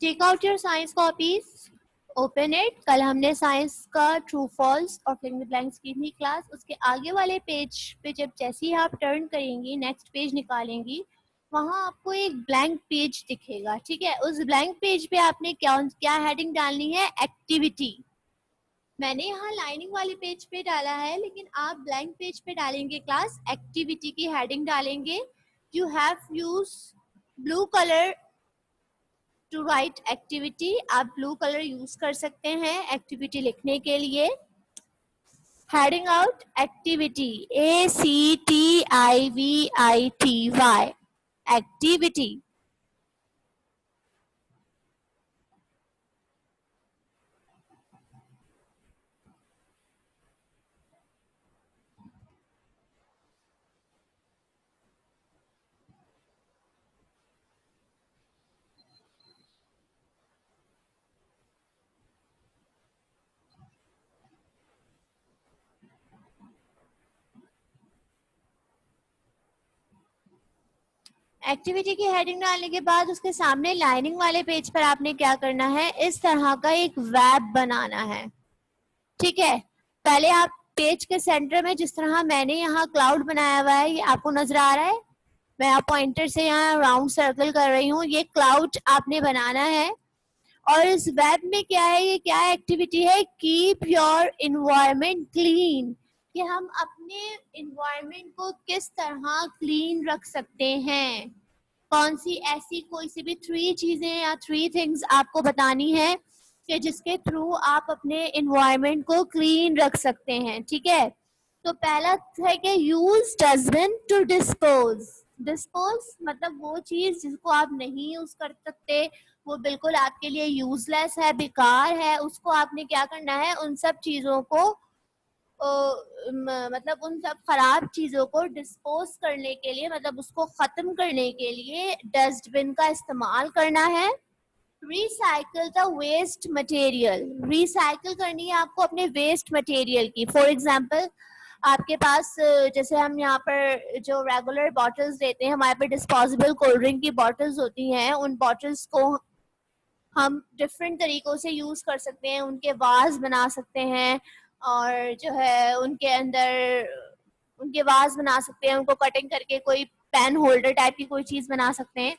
Take out your science copies, open it. कल हमने science का ट्रू फॉल्स और फिल इन द ब्लैंक्स की थी क्लास। उसके आगे वाले पेज पे जब जैसे ही आप टर्न करेंगी, नेक्स्ट पेज निकालेंगी, वहां आपको एक ब्लैंक पेज दिखेगा। ठीक है, उस ब्लैंक पेज पे आपने क्या क्या हेडिंग डालनी है? एक्टिविटी। मैंने यहाँ लाइनिंग वाले पेज पे डाला है, लेकिन आप ब्लैंक पेज पे डालेंगे क्लास, एक्टिविटी की हेडिंग डालेंगे। You have use blue colour to write activity. आप ब्लू कलर यूज कर सकते हैं एक्टिविटी लिखने के लिए। Heading out activity, ACTIVITY, activity. Activity की हेडिंग डालने के बाद उसके सामने लाइनिंग वाले पेज पर आपने क्या करना है? इस तरह का एक वेब बनाना है। ठीक है, पहले आप पेज के सेंटर में, जिस तरह मैंने यहाँ क्लाउड बनाया हुआ है, ये आपको नजर आ रहा है? मैं आप पॉइंटर से यहाँ राउंड सर्कल कर रही हूँ, ये क्लाउड आपने बनाना है। और इस वेब में क्या है, ये क्या एक्टिविटी है? कीप योर इन्वायरमेंट क्लीन, कि हम अपने इन्वायरमेंट को किस तरह क्लीन रख सकते हैं। कौन सी ऐसी कोई सी भी 3 चीजें या 3 थिंग्स आपको बतानी है कि जिसके थ्रू आप अपने इन्वायरमेंट को क्लीन रख सकते हैं। ठीक है, तो पहला है कि use dustbin to dispose. Dispose मतलब वो चीज जिसको आप नहीं यूज कर सकते, वो बिल्कुल आपके लिए यूजलेस है, बेकार है, उसको आपने क्या करना है? उन सब चीजों को मतलब उन सब खराब चीजों को डिस्पोज करने के लिए, मतलब उसको खत्म करने के लिए डस्टबिन का इस्तेमाल करना है। Recycle the waste material, recycle करनी है आपको अपने वेस्ट मटेरियल की। फॉर एग्जाम्पल, आपके पास जैसे हम यहाँ पर जो रेगुलर बॉटल्स देते हैं, हमारे पे डिस्पोजेबल कोल्ड ड्रिंक की बॉटल्स होती हैं, उन बॉटल्स को हम डिफरेंट तरीकों से यूज कर सकते हैं। उनके वाज बना सकते हैं, और जो है उनके अंदर उनके वाज बना सकते हैं, उनको कटिंग करके कोई पेन होल्डर टाइप की कोई चीज बना सकते हैं।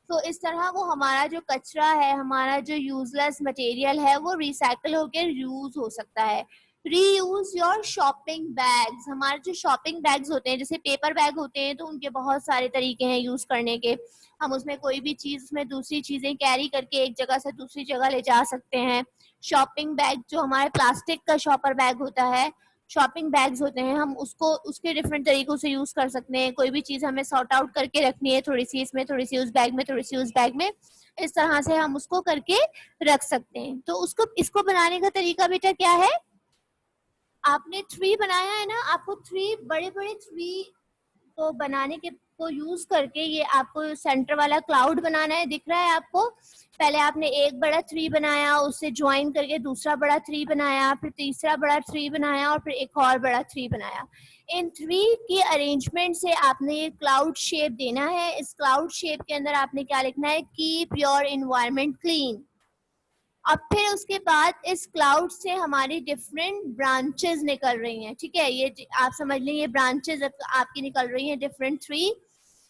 तो इस तरह वो हमारा जो कचरा है, हमारा जो यूजलेस मटेरियल है, वो रिसाइकल होकर यूज हो सकता है। रीयूज योर शॉपिंग बैग्स, हमारे जो शॉपिंग बैग्स होते हैं, जैसे पेपर बैग होते हैं, तो उनके बहुत सारे तरीके हैं यूज करने के। हम उसमें कोई भी चीज, उसमें दूसरी चीजें कैरी करके एक जगह से दूसरी जगह ले जा सकते हैं। शॉपिंग बैग जो हमारे प्लास्टिक का शॉपर बैग होता है, शॉपिंग बैग्स होते हैं, हम उसको उसके डिफरेंट तरीकों से यूज कर सकते हैं। कोई भी चीज हमें सॉर्ट आउट करके रखनी है, थोड़ी सी इसमें, थोड़ी सी उस बैग में, थोड़ी सी उस बैग में, इस तरह से हम उसको करके रख सकते हैं। तो उसको इसको बनाने का तरीका बेटा क्या है? आपने 3 बनाया है ना, आपको 3 बड़े बड़े 3 को बनाने के को यूज करके ये आपको सेंटर वाला क्लाउड बनाना है। दिख रहा है आपको? पहले आपने एक बड़ा 3 बनाया, उससे ज्वाइन करके दूसरा बड़ा 3 बनाया, फिर तीसरा बड़ा 3 बनाया, और फिर एक और बड़ा 3 बनाया। इन 3 की अरेंजमेंट से आपने ये क्लाउड शेप देना है। इस क्लाउड शेप के अंदर आपने क्या लिखना है? Keep your environment clean. अब फिर उसके बाद इस क्लाउड से हमारी डिफरेंट ब्रांचेस निकल रही हैं। ठीक है, ये आप समझ लें, ये ब्रांचेस आपकी निकल रही हैं, डिफरेंट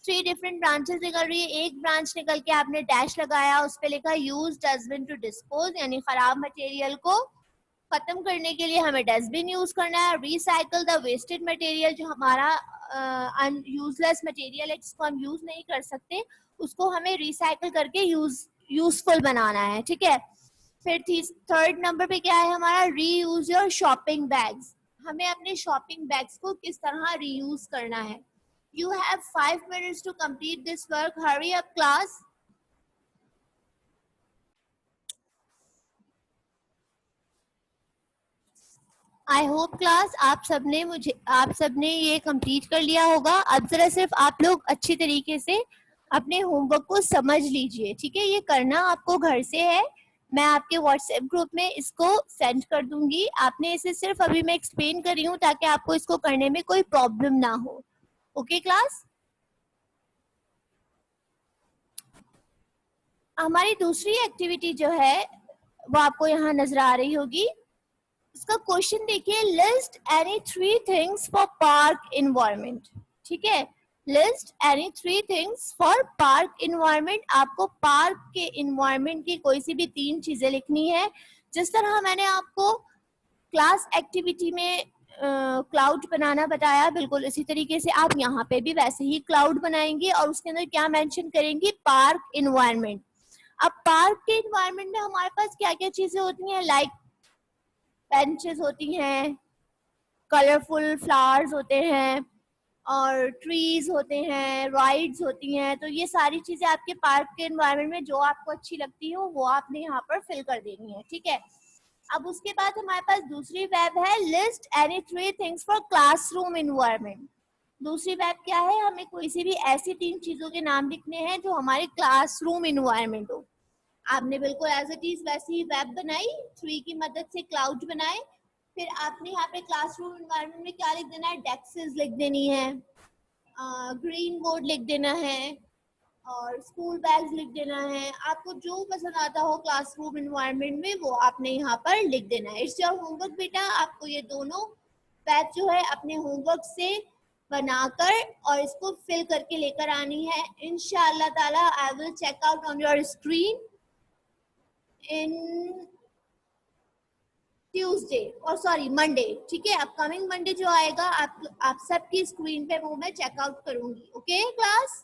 3 डिफरेंट ब्रांचेस निकल रही है। एक ब्रांच निकल के आपने डैश लगाया, उस पर लिखा यूज डस्टबिन टू डिस्पोज, यानी खराब मटेरियल को खत्म करने के लिए हमें डस्टबिन यूज करना है। रिसाइकल द वेस्टेड मटेरियल, जो हमारा यूजलेस मटेरियल है, जिसको हम यूज नहीं कर सकते, उसको हमें रिसाइकल करके यूजफुल बनाना है। ठीक है, फिर थर्ड नंबर पे क्या है हमारा? रीयूज योर शॉपिंग बैग्स, हमें अपने शॉपिंग बैग्स को किस तरह रीयूज करना है। You have 5 minutes to complete this work, hurry up class. I hope class आप सबने ये कंप्लीट कर लिया होगा। अब जरा सिर्फ आप लोग अच्छी तरीके से अपने होमवर्क को समझ लीजिए। ठीक है, ये करना आपको घर से है। मैं आपके व्हाट्सएप ग्रुप में इसको सेंड कर दूंगी। आपने इसे सिर्फ अभी मैं एक्सप्लेन कर रही हूँ ताकि आपको इसको करने में कोई प्रॉब्लम ना हो। ओके क्लास, हमारी दूसरी एक्टिविटी जो है वो आपको यहाँ नजर आ रही होगी। इसका क्वेश्चन देखिए, list any 3 things for park environment. ठीक है, list any 3 things for park environment. आपको पार्क के इन्वायरमेंट की कोई सी भी 3 चीजें लिखनी है। जिस तरह मैंने आपको क्लास एक्टिविटी में क्लाउड बनाना बताया, बिल्कुल इसी तरीके से आप यहाँ पे भी वैसे ही क्लाउड बनाएंगे और उसके अंदर क्या मेंशन करेंगे, पार्क इन्वायरमेंट। अब पार्क के इन्वायरमेंट में हमारे पास क्या क्या चीजें होती हैं, लाइक बेंचेस होती हैं, कलरफुल फ्लावर्स होते हैं और ट्रीज होते हैं, राइड्स होती हैं। तो ये सारी चीजें आपके पार्क के एनवायरनमेंट में जो आपको अच्छी लगती हो वो आपने यहाँ पर फिल कर देनी है। ठीक है, अब उसके बाद हमारे पास दूसरी वेब है, list any 3 things for classroom environment. दूसरी वेब क्या है, हमें कोई सी भी ऐसी 3 चीजों के नाम लिखने हैं जो हमारे क्लासरूम एनवायरनमेंट हो। आपने बिल्कुल एज इट इज वैसी ही वेब बनाई, 3 की मदद से क्लाउड बनाए। फिर आपने यहाँ पे क्लासरूम एनवायरनमेंट में क्या लिख देना है, डेस्क्स लिख देनी है, ग्रीन बोर्ड लिख देना है और स्कूल बैग्स लिख देना है। आपको जो पसंद आता हो क्लासरूम एनवायरनमेंट में वो आपने यहाँ पर लिख देना है। इट्स योर होमवर्क बेटा, आपको ये दोनों बैच जो है अपने होमवर्क से बनाकर और इसको फिल करके लेकर आनी है। इंशाअल्लाह ताला I will check out on your screen in Tuesday और सॉरी मंडे। ठीक है, अपकमिंग मंडे जो आएगा आप सबकी स्क्रीन पे वो मैं चेकआउट करूंगी। Okay class.